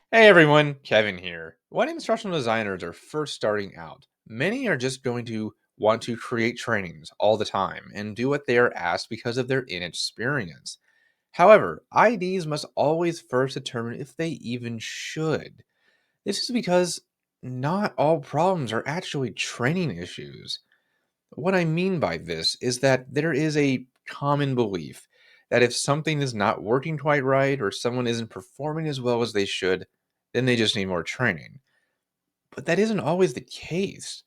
Hey everyone, Kevin here. When instructional designers are first starting out, many are just going to want to create trainings all the time and do what they are asked because of their inexperience. However, IDs must always first determine if they even should. This is because not all problems are actually training issues. What I mean by this is that there is a common belief that if something is not working quite right or someone isn't performing as well as they should, then they just need more training. But that isn't always the case.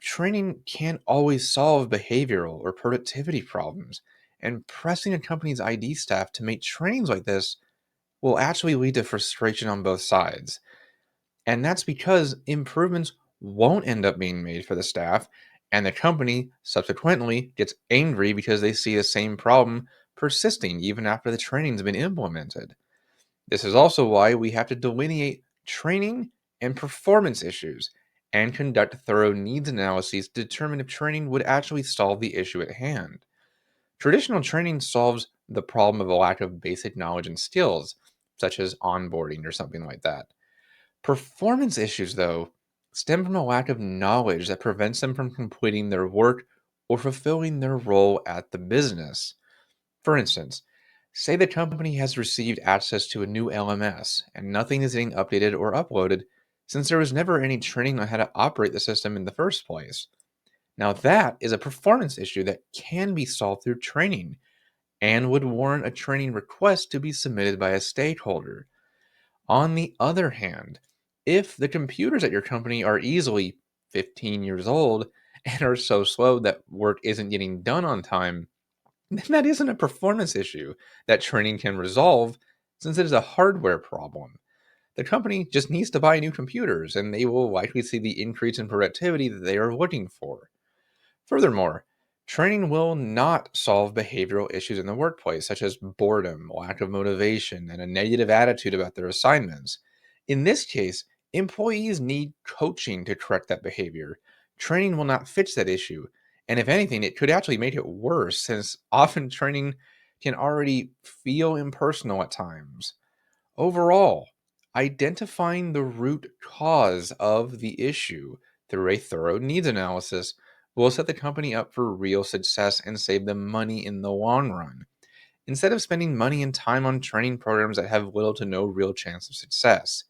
Training can't always solve behavioral or productivity problems, and pressing a company's ID staff to make trainings like this will actually lead to frustration on both sides. And that's because improvements won't end up being made for the staff, and the company subsequently gets angry because they see the same problem persisting even after the training's been implemented. This is also why we have to delineate training and performance issues and conduct thorough needs analyses to determine if training would actually solve the issue at hand. Traditional training solves the problem of a lack of basic knowledge and skills, such as onboarding or something like that. Performance issues, though, stem from a lack of knowledge that prevents them from completing their work or fulfilling their role at the business. For instance, say the company has received access to a new LMS and nothing is getting updated or uploaded since there was never any training on how to operate the system in the first place. Now, that is a performance issue that can be solved through training and would warrant a training request to be submitted by a stakeholder. On the other hand, if the computers at your company are easily 15 years old and are so slow that work isn't getting done on time, then that isn't a performance issue that training can resolve since it is a hardware problem. The company just needs to buy new computers and they will likely see the increase in productivity that they are looking for. Furthermore, training will not solve behavioral issues in the workplace, such as boredom, lack of motivation, and a negative attitude about their assignments. In this case, employees need coaching to correct that behavior. Training will not fix that issue. And if anything, it could actually make it worse, since often training can already feel impersonal at times. Overall, identifying the root cause of the issue through a thorough needs analysis will set the company up for real success and save them money in the long run, instead of spending money and time on training programs that have little to no real chance of success.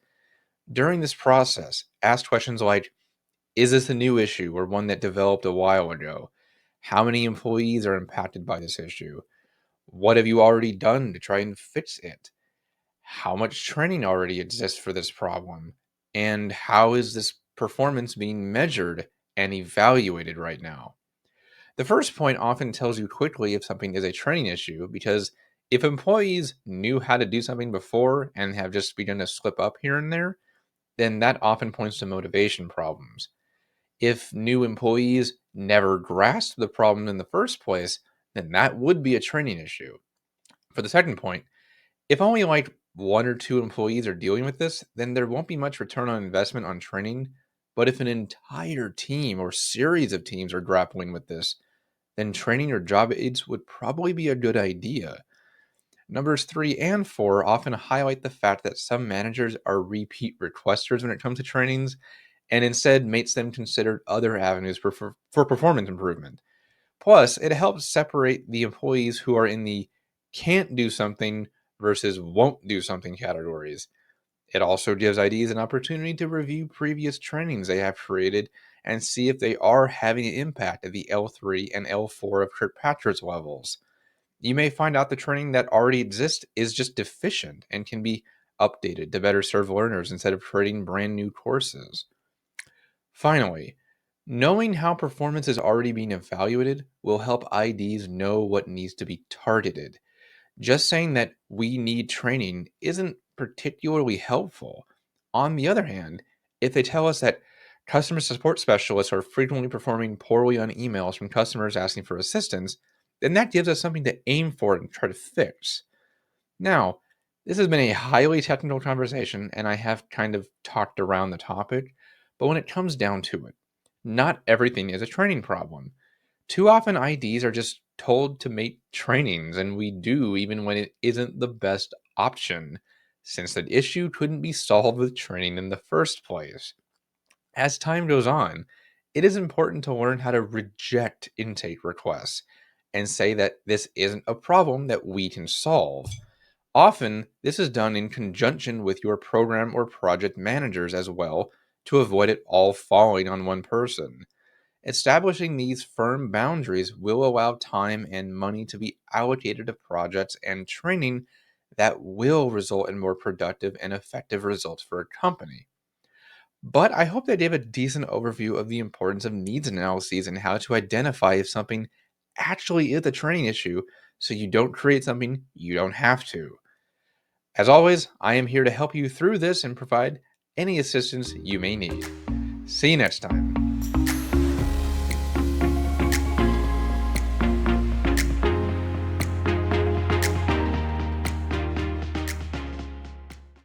During this process, ask questions like: is this a new issue or one that developed a while ago? How many employees are impacted by this issue? What have you already done to try and fix it? How much training already exists for this problem? And how is this performance being measured and evaluated right now? The first point often tells you quickly if something is a training issue because if employees knew how to do something before and have just begun to slip up here and there, then that often points to motivation problems. If new employees never grasped the problem in the first place, then that would be a training issue. For the second point, if only like one or two employees are dealing with this, then there won't be much return on investment on training. But if an entire team or series of teams are grappling with this, then training or job aids would probably be a good idea. Numbers 3 and 4 often highlight the fact that some managers are repeat requesters when it comes to trainings and instead makes them consider other avenues for performance improvement. Plus, it helps separate the employees who are in the can't do something versus won't do something categories. It also gives IDs an opportunity to review previous trainings they have created and see if they are having an impact at the L3 and L4 of Kirkpatrick's levels. You may find out the training that already exists is just deficient and can be updated to better serve learners instead of creating brand new courses. Finally, knowing how performance is already being evaluated will help IDs know what needs to be targeted. Just saying that we need training isn't particularly helpful. On the other hand, if they tell us that customer support specialists are frequently performing poorly on emails from customers asking for assistance, then that gives us something to aim for and try to fix. Now, this has been a highly technical conversation, and I have kind of talked around the topic, but when it comes down to it, not everything is a training problem. Too often, IDs are just told to make trainings, and we do even when it isn't the best option. since the issue couldn't be solved with training in the first place. As time goes on, it is important to learn how to reject intake requests and say that this isn't a problem that we can solve. Often, this is done in conjunction with your program or project managers as well to avoid it all falling on one person. Establishing these firm boundaries will allow time and money to be allocated to projects and training that will result in more productive and effective results for a company. But I hope that gave a decent overview of the importance of needs analyses and how to identify if something actually is a training issue so you don't create something you don't have to. As always, I am here to help you through this and provide any assistance you may need. See you next time.